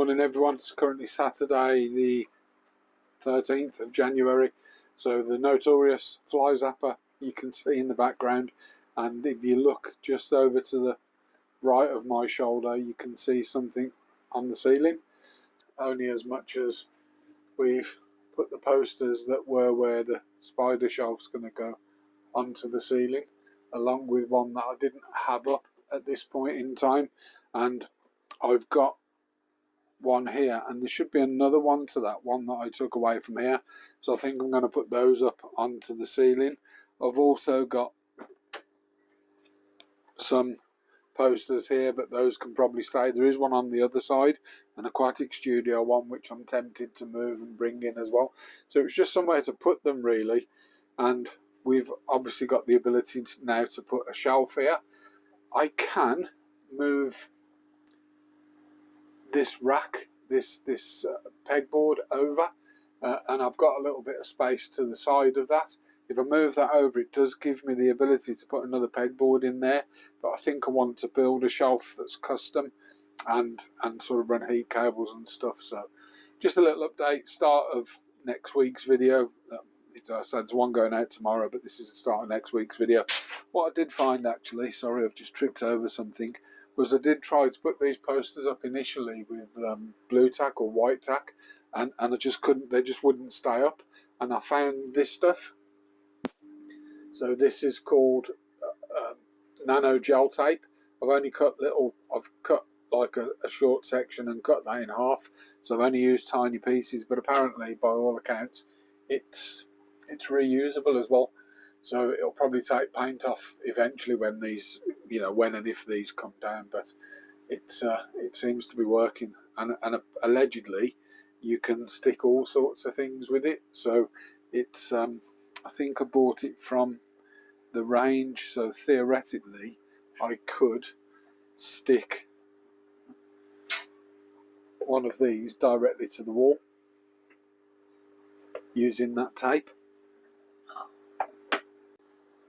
Morning everyone, it's currently Saturday the 13th of January, so the notorious fly zapper you can see in the background, and if you look just over to the right of my shoulder you can see something on the ceiling, only as much as we've put the posters that were where the spider shelf's going to go onto the ceiling, along with one that I didn't have up at this point in time, and I've got one here, and there should be another one to that one that I took away from here, so I think I'm going to put those up onto the ceiling. I've also got some posters here, but those can probably stay. There is one on the other side, an Aquatic Studio one, which I'm tempted to move and bring in as well, so it's just somewhere to put them really. And we've obviously got the ability now to put a shelf here. I can move this rack, this pegboard over, and I've got a little bit of space to the side of that. If I move that over, it does give me the ability to put another pegboard in there, but I think I want to build a shelf that's custom and sort of run heat cables and stuff. So just a little update, start of next week's video. I said there's one going out tomorrow, but this is the start of next week's video. What I did find actually, sorry I've just tripped over something, was I did try to put these posters up initially with blue tack or white tack, and I just couldn't, they just wouldn't stay up, and I found this stuff. So this is called nano gel tape. I've cut like a short section and cut that in half, so I've only used tiny pieces, but apparently by all accounts it's reusable as well. So it'll probably take paint off eventually when these, you know, when and if these come down, but it seems to be working, and allegedly you can stick all sorts of things with it. So it's I think I bought it from the range, so theoretically I could stick one of these directly to the wall using that tape.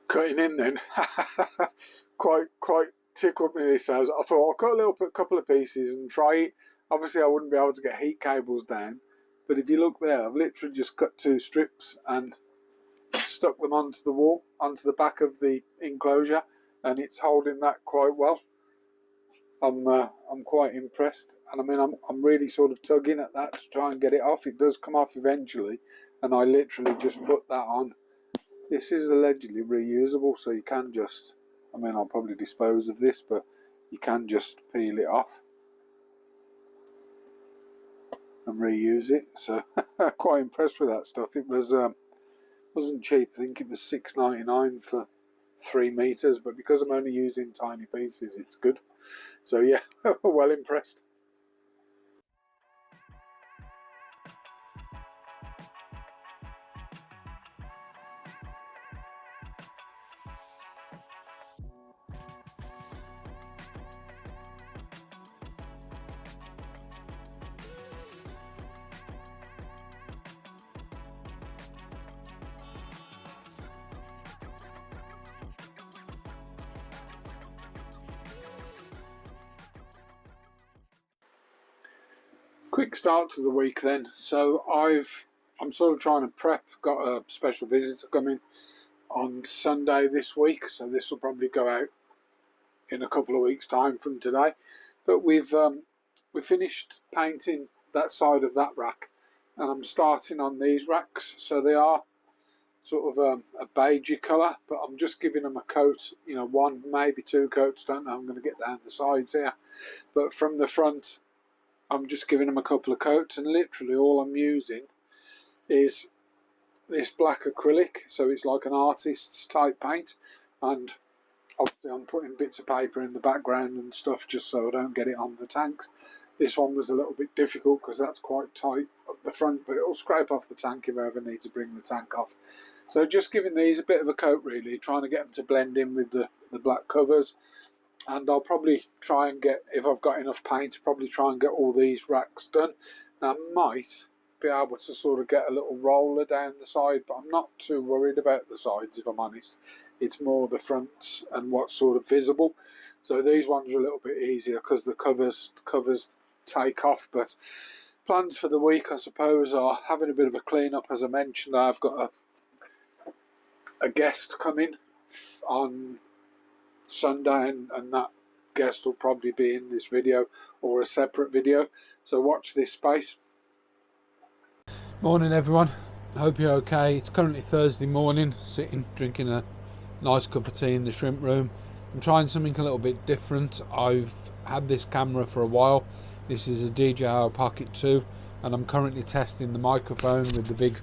Cutting in then quite tickled me this as I thought I'll cut a couple of pieces and try it. Obviously I wouldn't be able to get heat cables down, but if you look there, I've literally just cut 2 strips and stuck them onto the wall, onto the back of the enclosure, and it's holding that quite well. I'm quite impressed, and I mean I'm really sort of tugging at that to try and get it off. It does come off eventually, and I literally just put that on. This is allegedly reusable, so you can just, I mean I'll probably dispose of this, but you can just peel it off and reuse it. So quite impressed with that stuff. It was wasn't cheap. I think it was $6.99 for 3 meters, but because I'm only using tiny pieces, it's good. So yeah, well impressed. Quick start to the week then. So I'm sort of trying to prep. Got a special visitor coming on Sunday this week, so this will probably go out in a couple of weeks' time from today. But we finished painting that side of that rack, and I'm starting on these racks. So they are sort of a beigey colour, but I'm just giving them a coat, you know, 1 maybe 2 coats, don't know, I'm going to get down the sides here, but from the front I'm just giving them a couple of coats, and literally all I'm using is this black acrylic, so it's like an artist's type paint, and obviously I'm putting bits of paper in the background and stuff just so I don't get it on the tanks. This one was a little bit difficult because that's quite tight up the front, but it'll scrape off the tank if I ever need to bring the tank off. So just giving these a bit of a coat really, trying to get them to blend in with the black covers. And I'll probably try and get, if I've got enough paint, probably try and get all these racks done. Now I might be able to sort of get a little roller down the side, but I'm not too worried about the sides if I'm honest. It's more the fronts and what's sort of visible. So these ones are a little bit easier because the covers take off. But plans for the week, I suppose, are having a bit of a clean up. As I mentioned, I've got a guest coming on Sunday, and that guest will probably be in this video or a separate video, so watch this space. Morning everyone, hope you're okay. It's currently Thursday morning, sitting drinking a nice cup of tea in the shrimp room. I'm trying something a little bit different. I've had this camera for a while. This is a DJI Pocket 2 and I'm currently testing the microphone with the big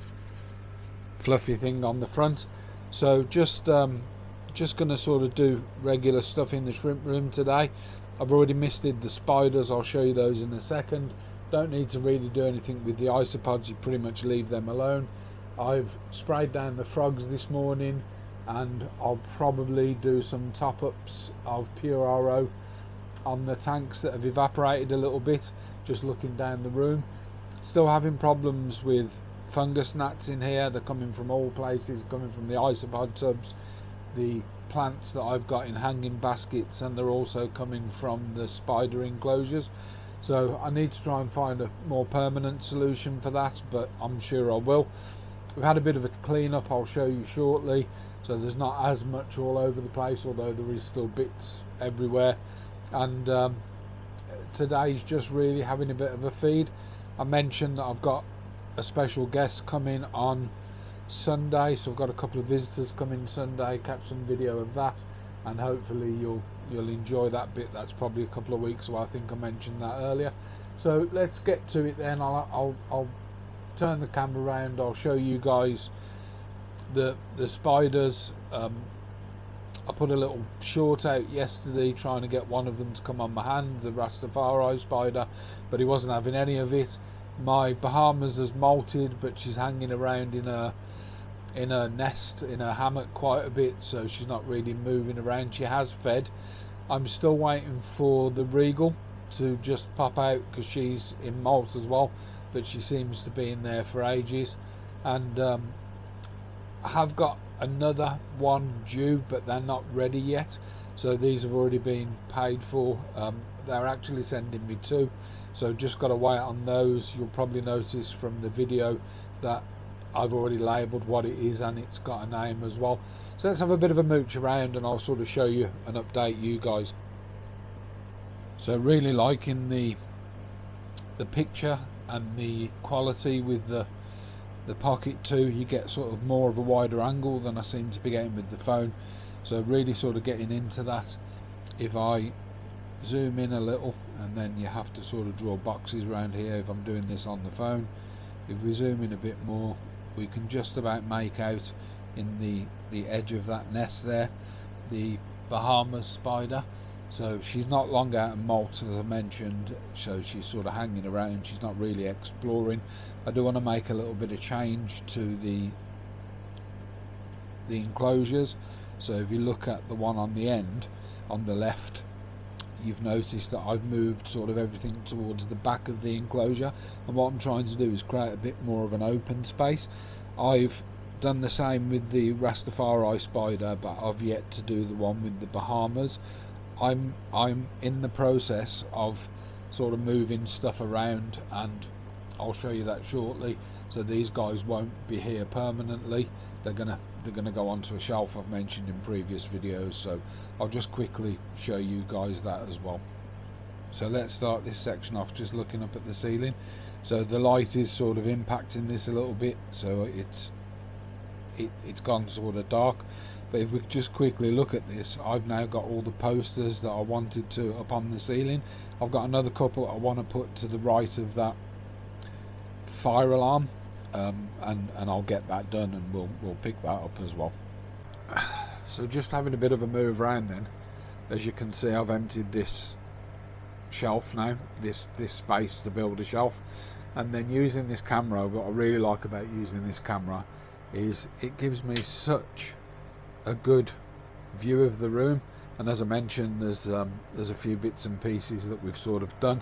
fluffy thing on the front. So just going to sort of do regular stuff in the shrimp room today. I've already misted the spiders, I'll show you those in a second. Don't need to really do anything with the isopods, you pretty much leave them alone. I've sprayed down the frogs this morning and I'll probably do some top-ups of Pure RO on the tanks that have evaporated a little bit, just looking down the room. Still having problems with fungus gnats in here. They're coming from all places, coming from the isopod tubs, the plants that I've got in hanging baskets, and they're also coming from the spider enclosures. So I need to try and find a more permanent solution for that, but I'm sure I will. We've had a bit of a clean up, I'll show you shortly, so there's not as much all over the place, although there is still bits everywhere. And today's just really having a bit of a feed. I mentioned that I've got a special guest coming on Sunday, so I've got a couple of visitors coming Sunday, catch some video of that, and hopefully you'll enjoy that bit. That's probably a couple of weeks away, I think I mentioned that earlier. So let's get to it then. I'll turn the camera around, I'll show you guys the spiders. I put a little short out yesterday trying to get one of them to come on my hand, the Rastafari spider, but he wasn't having any of it. My Bahamas has molted, but she's hanging around in her nest, in her hammock quite a bit, so she's not really moving around. She has fed. I'm still waiting for the Regal to just pop out because she's in molt as well, but she seems to be in there for ages. And I have got another one due, but they're not ready yet, so these have already been paid for. They're actually sending me two, so just got to wait on those. You'll probably notice from the video that I've already labelled what it is and it's got a name as well. So let's have a bit of a mooch around and I'll sort of show you and update you guys. So really liking the picture and the quality with the Pocket 2. You get sort of more of a wider angle than I seem to be getting with the phone, so really sort of getting into that. If I zoom in a little, and then you have to sort of draw boxes around here if I'm doing this on the phone. If we zoom in a bit more, we can just about make out in the edge of that nest there the Bahamas spider. So she's not long out of molt, as I mentioned, so she's sort of hanging around, she's not really exploring. I do want to make a little bit of change to the enclosures. So if you look at the one on the end on the left, you've noticed that I've moved sort of everything towards the back of the enclosure, and what I'm trying to do is create a bit more of an open space. I've done the same with the Rastafari spider, but I've yet to do the one with the Bahamas. I'm in the process of sort of moving stuff around, and I'll show you that shortly. So these guys won't be here permanently, they're gonna go onto a shelf I've mentioned in previous videos, so I'll just quickly show you guys that as well. So let's start this section off just looking up at the ceiling. So the light is sort of impacting this a little bit, so it's gone sort of dark. But if we just quickly look at this, I've now got all the posters that I wanted to up on the ceiling. I've got another couple I want to put to the right of that fire alarm, and I'll get that done, and we'll pick that up as well. So just having a bit of a move around then. As you can see, I've emptied this shelf now, this space to build a shelf, and then using this camera, what I really like about using this camera is it gives me such a good view of the room. And as I mentioned, there's a few bits and pieces that we've sort of done.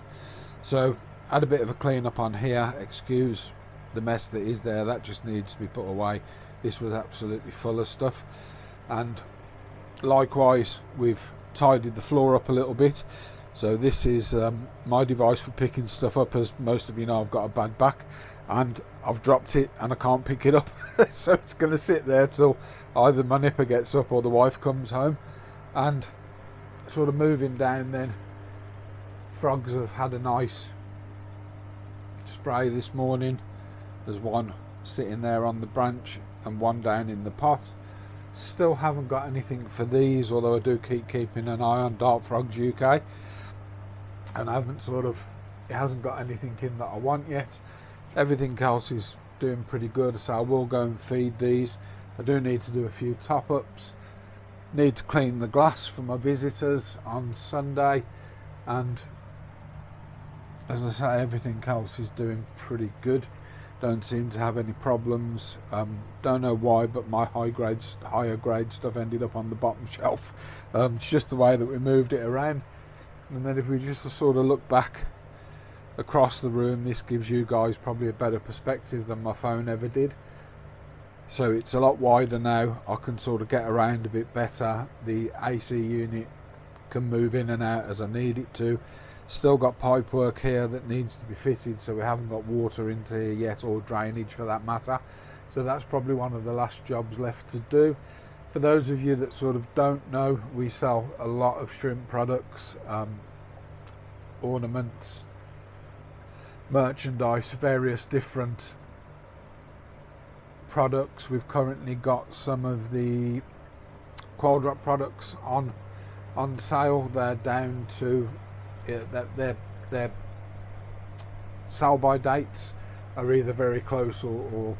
So had a bit of a clean up on here, excuse the mess that is there, that just needs to be put away. This was absolutely full of stuff. And likewise, we've tidied the floor up a little bit. So this is my device for picking stuff up. As most of you know, I've got a bad back and I've dropped it and I can't pick it up. So it's going to sit there till either my nipper gets up or the wife comes home. And sort of moving down then, frogs have had a nice spray this morning. There's one sitting there on the branch and one down in the pot. Still haven't got anything for these, although I do keep keeping an eye on Dart Frogs UK, and I haven't it hasn't got anything in that I want yet. Everything else is doing pretty good, so I will go and feed these. I do need to do a few top-ups, need to clean the glass for my visitors on Sunday, and as I say, everything else is doing pretty good. Don't seem to have any problems. Don't know why, but my higher grade stuff ended up on the bottom shelf. It's just the way that we moved it around. And then if we just sort of look back across the room, this gives you guys probably a better perspective than my phone ever did. So it's a lot wider now. I can sort of get around a bit better. The AC unit can move in and out as I need it to. Still got pipe work here that needs to be fitted, so we haven't got water into here yet, or drainage for that matter. So that's probably one of the last jobs left to do. For those of you that sort of don't know, we sell a lot of shrimp products, ornaments, merchandise, various different products. We've currently got some of the Quail Drop products on sale. They're down to their sell by dates are either very close or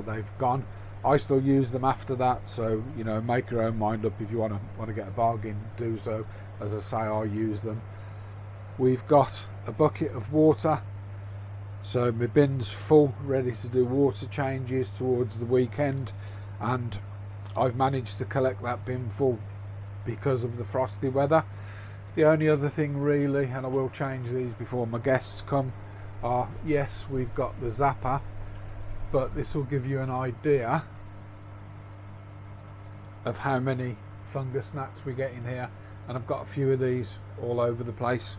they've gone. I still use them after that, so you know, make your own mind up. If you want to get a bargain, do so. As I say, I use them. We've got a bucket of water, so my bin's full, ready to do water changes towards the weekend, and I've managed to collect that bin full because of the frosty weather. The only other thing really, and I will change these before my guests come, are, yes, we've got the zapper, but this will give you an idea of how many fungus gnats we get in here, and I've got a few of these all over the place.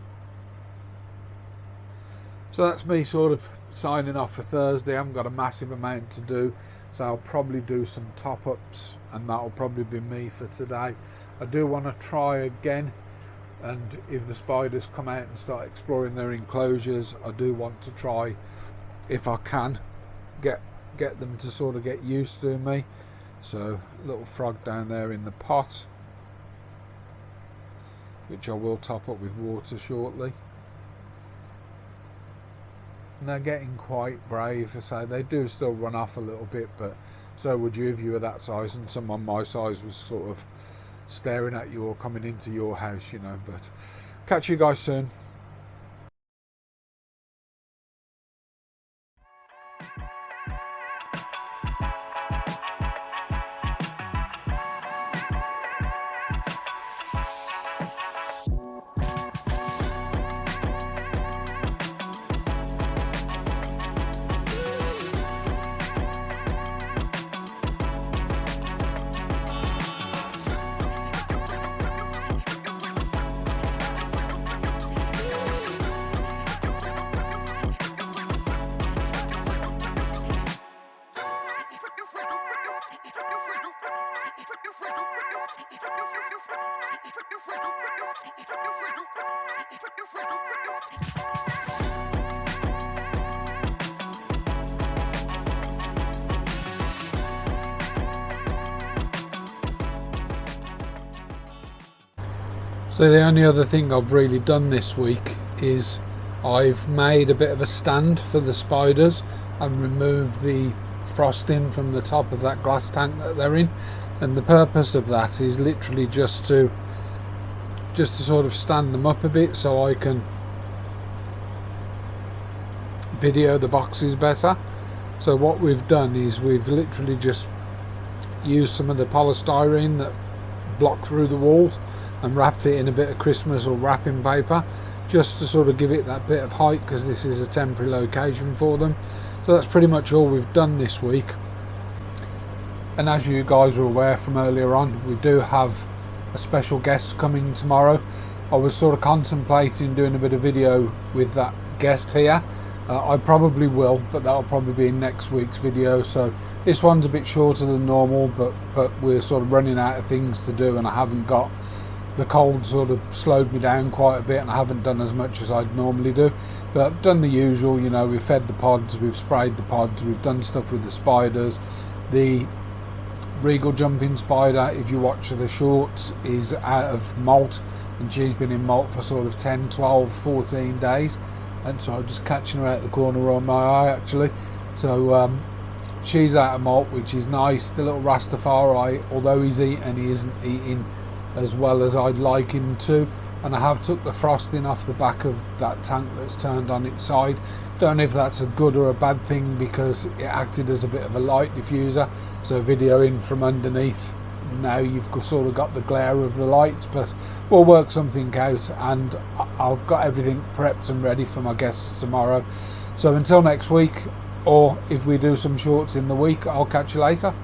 So that's me sort of signing off for Thursday. I haven't got a massive amount to do, so I'll probably do some top-ups, and that'll probably be me for today. I do want to try again, and if the spiders come out and start exploring their enclosures, I do want to try, if I can, get them to sort of get used to me. So little frog down there in the pot, which I will top up with water shortly. And they're getting quite brave, so they do still run off a little bit, but so would you if you were that size, and someone my size was sort of staring at you or coming into your house, you know. But catch you guys soon. So the only other thing I've really done this week is I've made a bit of a stand for the spiders and removed the frosting from the top of that glass tank that they're in, and the purpose of that is literally just to sort of stand them up a bit so I can video the boxes better. So what we've done is we've literally just used some of the polystyrene that block through the walls and wrapped it in a bit of Christmas or wrapping paper, just to sort of give it that bit of height, because this is a temporary location for them. So that's pretty much all we've done this week. And as you guys are aware from earlier on, we do have a special guest coming tomorrow. I was sort of contemplating doing a bit of video with that guest here. I probably will, but that'll probably be in next week's video. So this one's a bit shorter than normal, but we're sort of running out of things to do, and I haven't got, the cold sort of slowed me down quite a bit, and I haven't done as much as I'd normally do. But I've done the usual, you know, we've fed the pods, we've sprayed the pods, we've done stuff with the spiders. The Regal jumping spider, if you watch the shorts, is out of molt, and she's been in molt for sort of 10, 12, 14 days. And so I'm just catching her out the corner of my eye actually. So she's out of molt, which is nice. The little Rastafari, although he's eating, he isn't eating as well as I'd like him to. And I have took the frosting off the back of that tank that's turned on its side. Don't know if that's a good or a bad thing, because it acted as a bit of a light diffuser. So videoing from underneath, now you've sort of got the glare of the lights, but we'll work something out, and I've got everything prepped and ready for my guests tomorrow. So until next week, or if we do some shorts in the week, I'll catch you later.